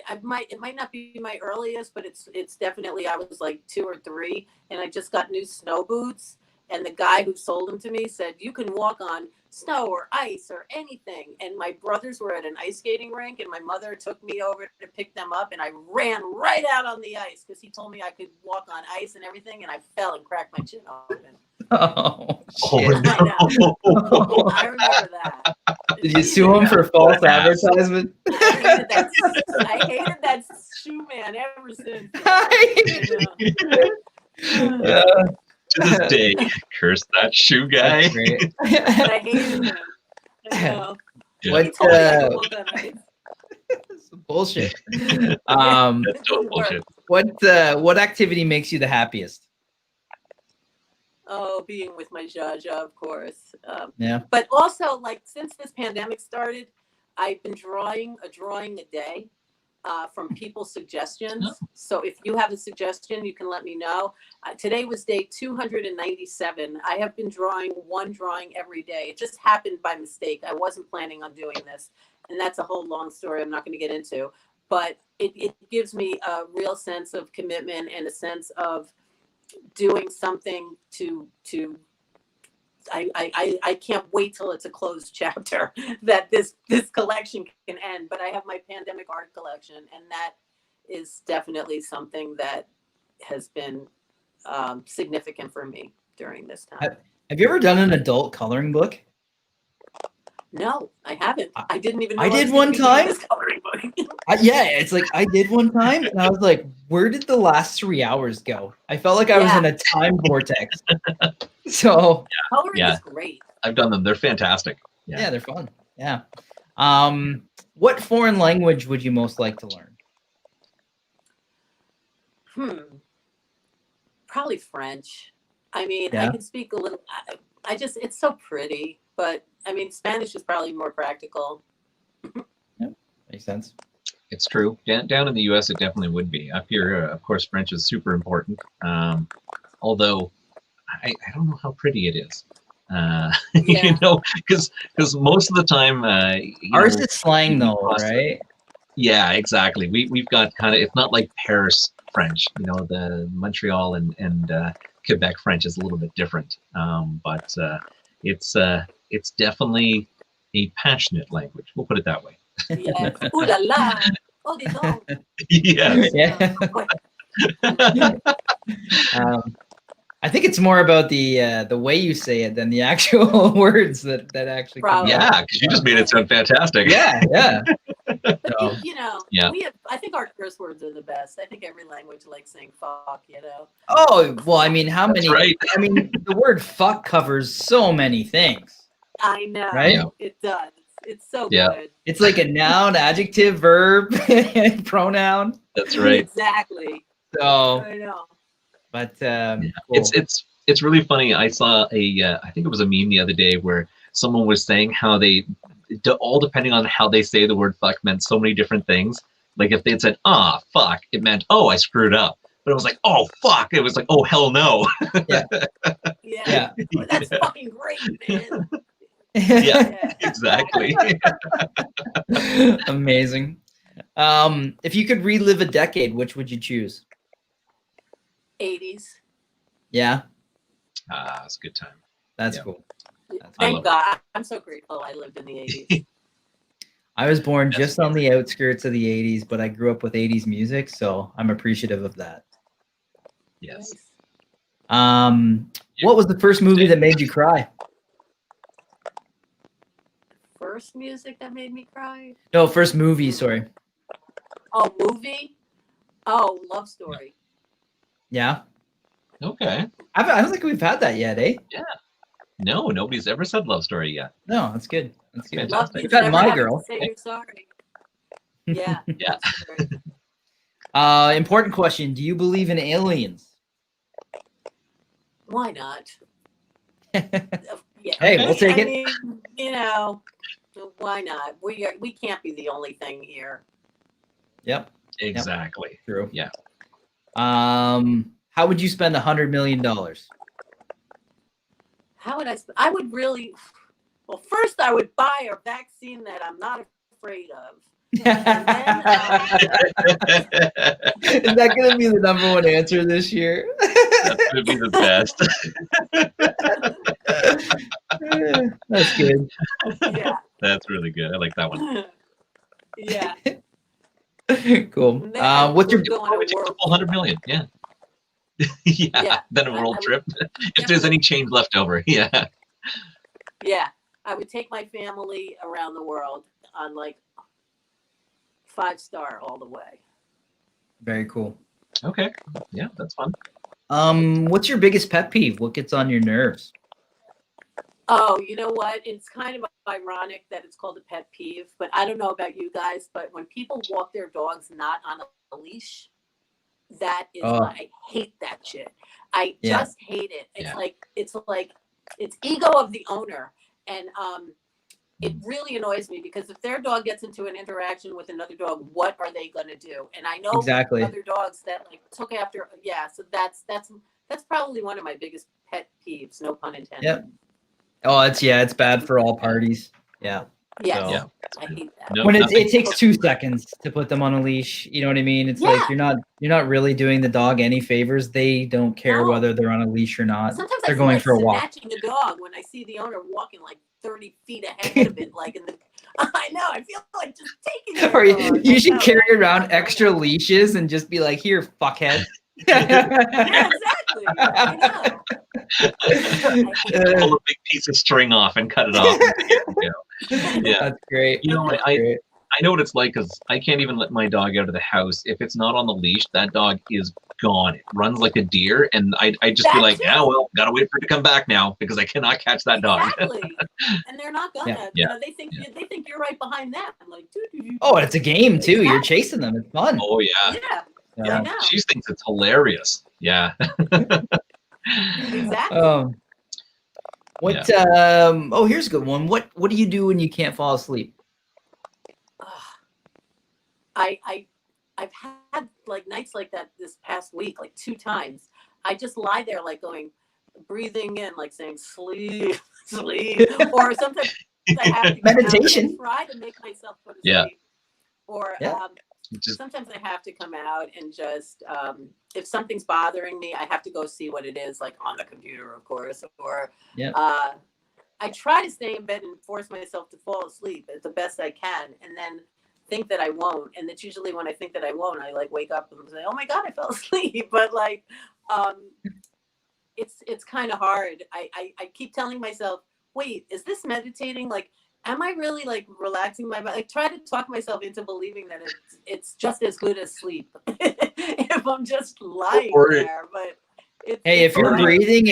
it might not be my earliest, but it's definitely, I was like 2 or 3, and I just got new snow boots, and the guy who sold them to me said you can walk on snow or ice or anything. And my brothers were at an ice skating rink, and my mother took me over to pick them up, and I ran right out on the ice because he told me I could walk on ice and everything, and I fell and cracked my chin open. Oh, Oh, shit. no. I remember that. Did you sue him for false advertisement? I hated that shoe man ever since. To this day, curse that shoe guy. That's great. I hated him. I know. What, He told me I could walk on ice. bullshit. That's total Didn't work. bullshit. What activity makes you the happiest? Oh, being with my Jaja, of course. Yeah. But also, like, since this pandemic started, I've been drawing a day from people's suggestions. So if you have a suggestion, you can let me know. Today was day 297. I have been drawing one drawing every day. It just happened by mistake. I wasn't planning on doing this. And that's a whole long story I'm not going to get into. But it gives me a real sense of commitment and a sense of doing something to I can't wait till it's a closed chapter that this collection can end. But I have my pandemic art collection, and that is definitely something that has been significant for me during this time. Have you ever done an adult coloring book? No, I haven't. I didn't even know I did was one gonna be doing time. this coloring book. Yeah, it's like I did one time, and I was like, "Where did the last 3 hours go?" I felt like I was in a time vortex. So Coloring Yeah. is great. I've done them. They're fantastic. yeah, they're fun. Yeah. What foreign language would you most like to learn? Probably French. I mean, Yeah. I can speak a little. I just, it's so pretty, but I mean, Spanish is probably more practical. Makes sense. It's true. Down in the U.S., it definitely would be. Up here, of course, French is super important. Although I don't know how pretty it is. You know, because most of the time, Ours is slang though, right? Yeah, exactly. We've got kind of, it's not like Paris French. You know, the Montreal and Quebec French is a little bit different. But it's definitely a passionate language. We'll put it that way. Yes. Ooh la la. Oh, dis donc. Yes. Yeah. I think it's more about the way you say it than the actual words that actually come Probably. out. Yeah, because you just made it sound fantastic. Yeah. But So, you know, Yeah. we have, I think our curse words are the best. I think every language likes saying fuck, you know. oh, well, I mean, how That's many? right. I mean, the word fuck covers so many things. I know. Right? Yeah. It does. It's so Yeah. good. It's like a noun, adjective, verb, pronoun. That's right. Exactly. So, I know. but Yeah. cool. It's really funny. I saw I think it was a meme the other day where someone was saying how they all depending on how they say the word fuck meant so many different things. Like if they had said fuck, it meant oh I screwed up. But it was like oh fuck, it was like oh hell no. Yeah. Oh, that's fucking great, man. Yeah, exactly. Amazing. If you could relive a decade, which would you choose? 80s. Yeah, It's a good time. that's Yeah. cool. That's I cool. love Thank God. I'm so grateful I lived in the 80s. I was born That's just on the outskirts of the 80s, but I grew up with 80s music, so I'm appreciative of that. Yes. Nice. What was the first movie that made you cry? First music that made me cry? No, first movie, sorry. Oh, movie? Oh, Love Story. Yeah. Okay. I don't think we've had that yet, eh? No, nobody's ever said love story yet. No, that's good. That's good. Fantastic. Love, We've had never My have to Girl. Say you're sorry. Yeah. Yeah. Love Story. Important question. Do you believe in aliens? Why not? Hey, Yeah. we'll take I it. mean, you know, why not? We can't be the only thing here. Yep. Exactly. True. Yeah. How would you spend $100 million? How would I would really. Well, first I would buy a vaccine that I'm not afraid of. And then, Is that going to be the number one answer this year? That would be the best. That's good. yeah, That's really good. I like that one. yeah. Cool. Then What's your we're going Probably to take a world couple $100 million. Yeah. Yeah. Yeah, Then a I world would trip. If there's any change left over. Yeah. Yeah, I would take my family around the world on like 5-star all the way. Very cool. Okay. Yeah, that's fun. What's your biggest pet peeve? What gets on your nerves? Oh, you know what? It's kind of ironic that it's called a pet peeve, but I don't know about you guys, but when people walk their dogs not on a leash, that is I hate that shit. I just hate it. It's like it's ego of the owner, and it really annoys me because if their dog gets into an interaction with another dog, what are they going to do? And I know Exactly. other dogs that like took after. Yeah, so that's probably one of my biggest pet peeves. No pun intended. Yep. Oh, it's bad for all parties. Yeah. Yes. So. Yeah. I hate that. No, When it nothing. takes 2 seconds to put them on a leash, you know what I mean? It's like you're not really doing the dog any favors. They don't care No. whether they're on a leash or not. Sometimes They're I feel going like for a walk. snatching the dog when I see the owner walking like 30 feet ahead of it, like in the. I know. I feel like just taking. Their Or dog. you should carry I around know. extra leashes and just be like, "Here, fuckhead." Yeah, exactly. I know. Pull a big piece of string off and cut it off. Yeah. That's great. You know, That's I great. know what it's like because I can't even let my dog out of the house. If it's not on the leash, that dog is gone. It runs like a deer, and I just be like, yeah, well, gotta wait for it to come back now because I cannot catch that dog. Exactly. And they're not gonna. Yeah. You know, they think you're right behind them. I'm like, dude. Oh, it's a game too. You're chasing them. It's fun. Oh yeah. Yeah. I know. She thinks it's hilarious. Yeah. Exactly. What? Oh, here's a good one. What do you do when you can't fall asleep? I've had like nights like that this past week, like 2 times. I just lie there like going, breathing in, like saying sleep, sleep, or sometimes I have to meditation. Try to make myself go to sleep. Yeah. Or sometimes I have to come out and just if something's bothering me, I have to go see what it is, like on the computer, of course. Or I try to stay in bed and force myself to fall asleep as the best I can, and then think that I won't. And it's usually when I think that I won't, I like wake up and say, "Oh my God, I fell asleep." But like, it's kind of hard. I keep telling myself, "Wait, is this meditating? Like, am I really like relaxing my body?" I try to talk myself into believing that it's just as good as sleep if I'm just lying there. But if you're breathing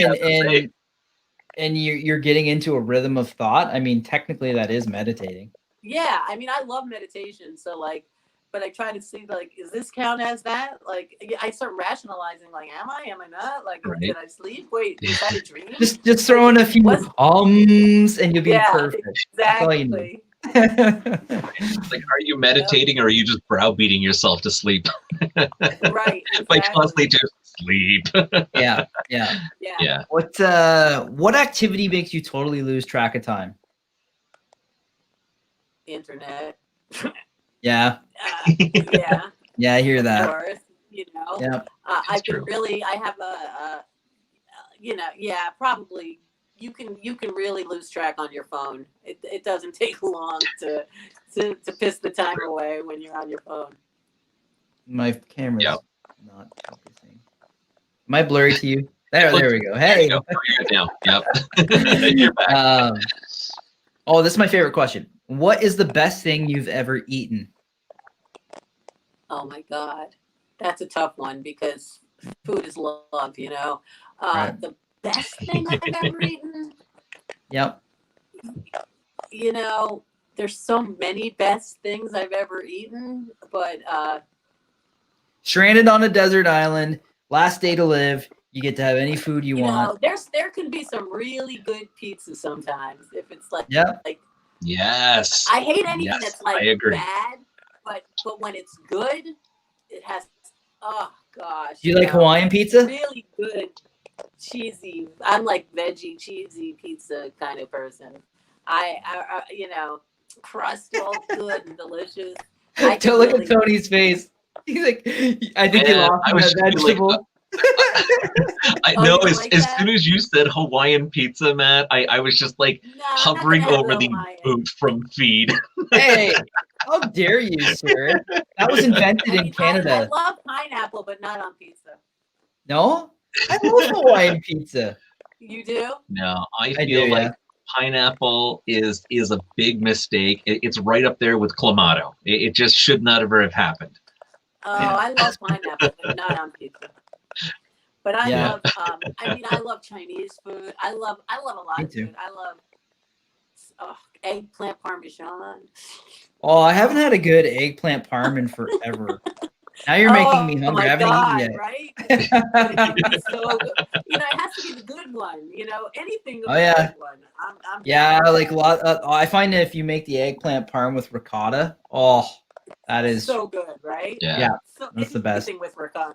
and you're getting into a rhythm of thought, I mean, technically that is meditating. Yeah, I mean, I love meditation. So like, but I try to see like, is this count as that? Like, I start rationalizing, like, am I not? Like, did I sleep? Wait, is that a dream? just throw in a few ums and you'll be perfect. Exactly. Like, are you meditating or are you just browbeating yourself to sleep? Right. Exactly. Like constantly just sleep. Yeah. What activity makes you totally lose track of time? Internet. Yeah. Yeah, I hear that. Of course, you know. Yeah. I've been really. I have probably you can really lose track on your phone. It doesn't take long to piss the time away when you're on your phone. My camera's not focusing. Am I blurry to you? There we go. Hey. You're good now. Yep. You're back. Oh, this is my favorite question. What is the best thing you've ever eaten? Oh my God, that's a tough one because food is love, you know. Right. The best thing I've ever eaten. Yep. You know, there's so many best things I've ever eaten, but stranded on a desert island, last day to live. You get to have any food you want. There can be some really good pizza sometimes if it's like Yeah. Yes. I hate anything Yes, that's like I agree. bad, but when it's good, it has. Oh gosh. Do you like Hawaiian pizza? Really good, cheesy. I'm like veggie, cheesy pizza kind of person. I crust all good and delicious. Don't look at Tony's face. He's like, I think he lost that vegetable. I know. As soon as you said Hawaiian pizza, Matt, I was just like hovering over the boot from feed. Hey, how dare you, sir? That was invented in Canada. I love pineapple, but not on pizza. No? I love Hawaiian pizza. You do? No, I feel like pineapple is a big mistake. It's right up there with clamato. It just should not ever have happened. Oh, I love pineapple, but not on pizza. But I love. I love Chinese food. I love a lot of food. I love eggplant parmesan. Oh, I haven't had a good eggplant parm in forever. Now you're making me hungry. I haven't eaten yet. Right? It so good. It has to be the good one. Anything. Good one. I'm like a lot. I find that if you make the eggplant parm with ricotta, that is so good, right? Yeah, so that's the best. With ricotta.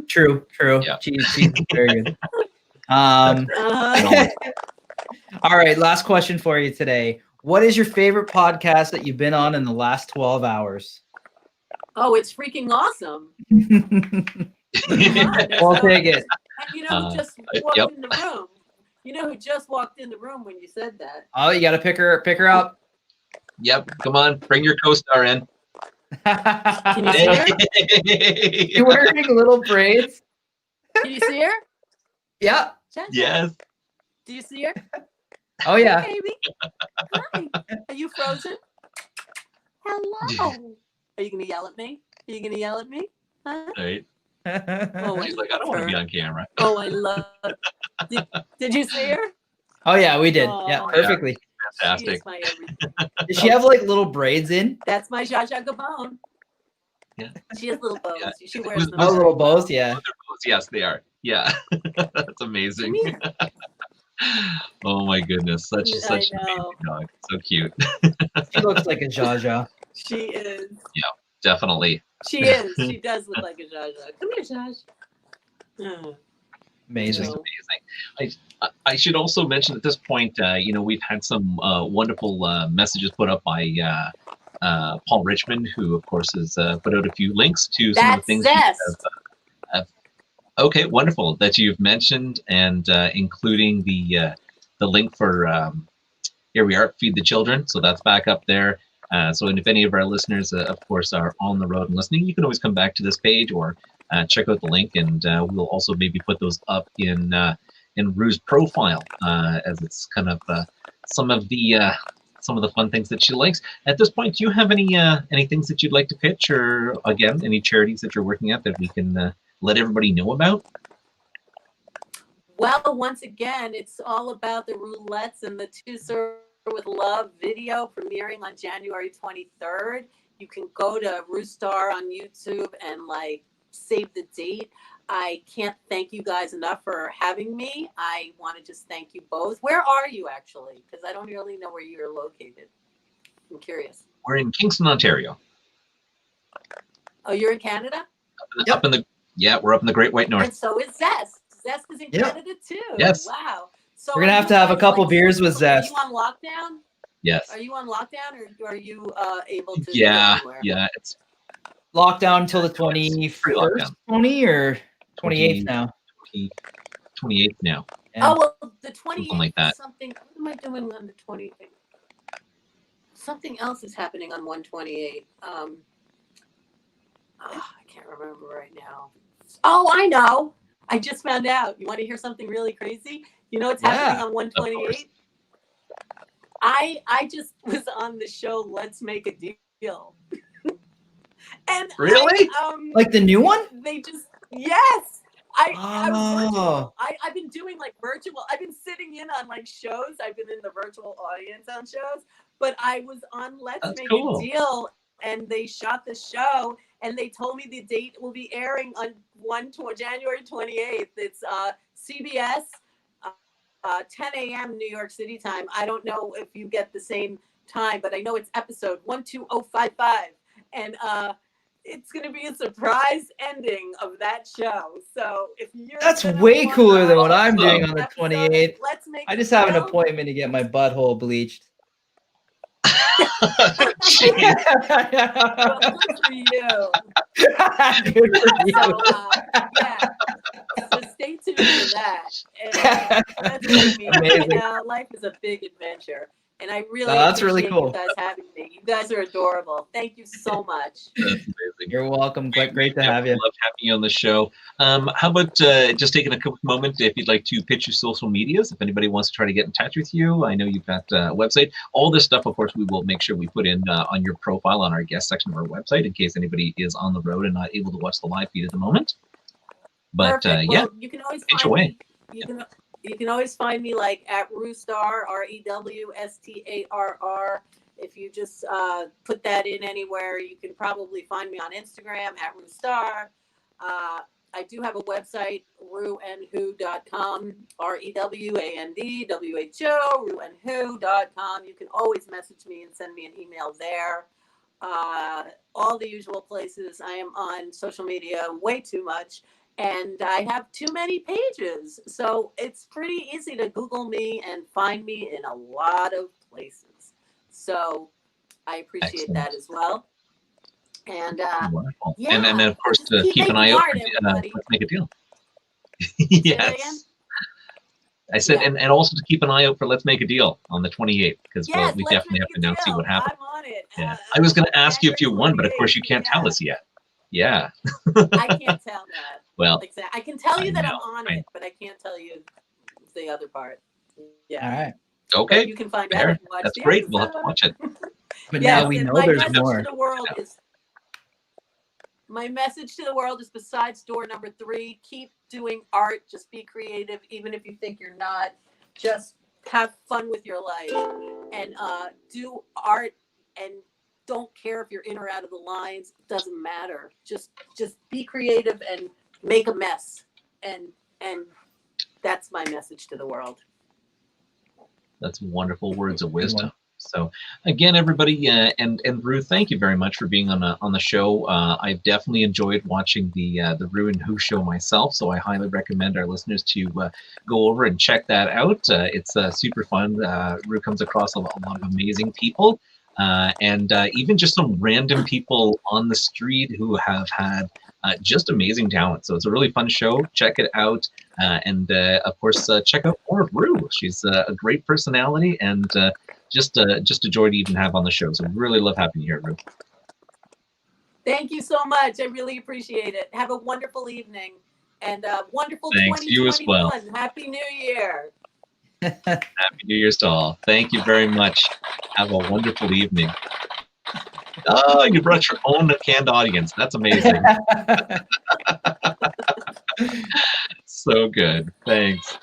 True. Yeah. Cheese is very good. All right, last question for you today. What is your favorite podcast that you've been on in the last 12 hours? Oh, it's freaking awesome. We'll take it. And who just walked in the room? Who just walked in the room when you said that? Oh, you got to pick her up. Yep. Come on, bring your co-star in. Can you see her? You're wearing little braids. Can you see her? Yeah. Yes. Do you see her? Oh yeah. Hey, baby. Hi. Are you frozen? Hello. Are you gonna yell at me? Huh? Right. Oh, she's like, I don't want to be on camera. Oh, I love. Did you see her? Oh yeah, we did. Yeah, perfectly. Fantastic. She is my everything. Does she have like little braids in? That's my Zsa Zsa Gabon. Yeah. She has little bows. Yeah. She wears them. Oh, little bows. Yeah. Yes, they are. Yeah. That's amazing. Come here. Oh my goodness, such an amazing dog. So cute. She looks like a Zsa Zsa. She is. Yeah, definitely. She is. She does look like a Zsa Zsa. Come here, Zsa. Amazing. Amazing. I should also mention at this point, we've had some wonderful messages put up by Paul Richmond, who of course has put out a few links to some of the things. Okay, wonderful that you've mentioned, and including the link for Here We Are, Feed the Children. So that's back up there. So if any of our listeners, of course, are on the road and listening, you can always come back to this page or check out the link, and we'll also maybe put those up in ReW's profile, as it's kind of some of the fun things that she likes. At this point, do you have any things that you'd like to pitch, or again, any charities that you're working at that we can let everybody know about? Well, once again, it's all about the roulettes and the To Serve with Love video premiering on January 23rd. You can go to ReW STaRR on YouTube and save the date. I can't thank you guys enough for having me. I want to just thank you both. Where are you actually? Because I don't really know where you're located. I'm curious. We're in Kingston, Ontario. Oh, you're in Canada? Up in the we're up in the Great White North. And so is Zest. Zest is in Canada too. Yes. Wow. So we're gonna have to have a couple beers with Zest. Are you on lockdown? Yes. Are you on lockdown, or are you able to? Yeah. It's lockdown until the 21st, 20 or 28th now. 28th now. Yeah. Oh well, the 28th. Something like that. What am I doing on the 28th? Something else is happening on 128. I can't remember right now. Oh, I know. I just found out. You want to hear something really crazy? You know what's happening on 128? I just was on the show Let's Make a Deal. And really? Like the new one? They just I've been doing virtual. I've been sitting in on shows. I've been in the virtual audience on shows, but I was on Let's Make a Deal, and they shot the show, and they told me the date will be airing on January 28th. It's CBS, 10 a.m. New York City time. I don't know if you get the same time, but I know it's episode 12055, and it's going to be a surprise ending of that show. So if you're That's way cooler than what I'm doing on the episode, 28th. let's make I a just have an deal. appointment to get my butthole bleached. Jeez. Well, good for you. Good for you. So yeah, so stay tuned for that. And that's what I mean. Amazing. You know, life is a big adventure, and I really That's really appreciate cool. you guys having me. You guys are adorable. Thank you so much. That's amazing. You're welcome. Great to Yeah, have you. Love having you on the show. How about just taking a quick moment if you'd like to pitch your social medias, if anybody wants to try to get in touch with you. I know you've got a website. All this stuff, of course, we will make sure we put in on your profile on our guest section of our website in case anybody is on the road and not able to watch the live feed at the moment. But Perfect. yeah, Well, you can always pitch find away. me. You can always find me like at ReW STaRR, ReW STaRR. If you just put that in anywhere, you can probably find me on Instagram at ReW STaRR. I do have a website, rewandwho.com, REWANDWHO, rewandwho.com. You can always message me and send me an email there. All the usual places. I am on social media way too much, and I have too many pages. So it's pretty easy to Google me and find me in a lot of places. So I appreciate Excellent. that as well. And Wonderful. yeah, And then, of course, just to keep an eye out for everybody. Let's Make a Deal. Say that again? Yes. I said, Yeah. and also to keep an eye out for Let's Make a Deal on the 28th, because Yes, we let's definitely make have to a now see deal. what happens. I'm on it. Yeah. I was going to ask you if you won, but of course you can't tell Yeah. us yet. Yeah. I can't tell that. Well, Exactly. I can tell you I that know, I'm on right? it, but I can't tell you the other part. Yeah. All right. okay. But you can find out Fair. if you watch That's the great. We'll have to episode. watch it. But Yes, now we and know my there's message more. to the world is my message to the world is besides door number 3, keep doing art. Just be creative, even if you think you're not. Just have fun with your life and do art, and don't care if you're in or out of the lines. It doesn't matter. Just be creative and make a mess. And that's my message to the world. That's wonderful words of wisdom. So again, everybody, and ReW, thank you very much for being on the show. I've definitely enjoyed watching the ReW and Who show myself, so I highly recommend our listeners to go over and check that out. It's super fun. ReW comes across a lot of amazing people, and even just some random people on the street who have had just amazing talent. So it's a really fun show. Check it out, and of course, check out more of ReW. She's a great personality, and just a joy to even have on the show. So really love having you here, ReW. Thank you so much. I really appreciate it. Have a wonderful evening and wonderful Thanks, 2021. you as well. Happy New Year. Happy New Year's to all. Thank you very much. Have a wonderful evening. Oh, you brought your own canned audience. That's amazing. So good. Thanks.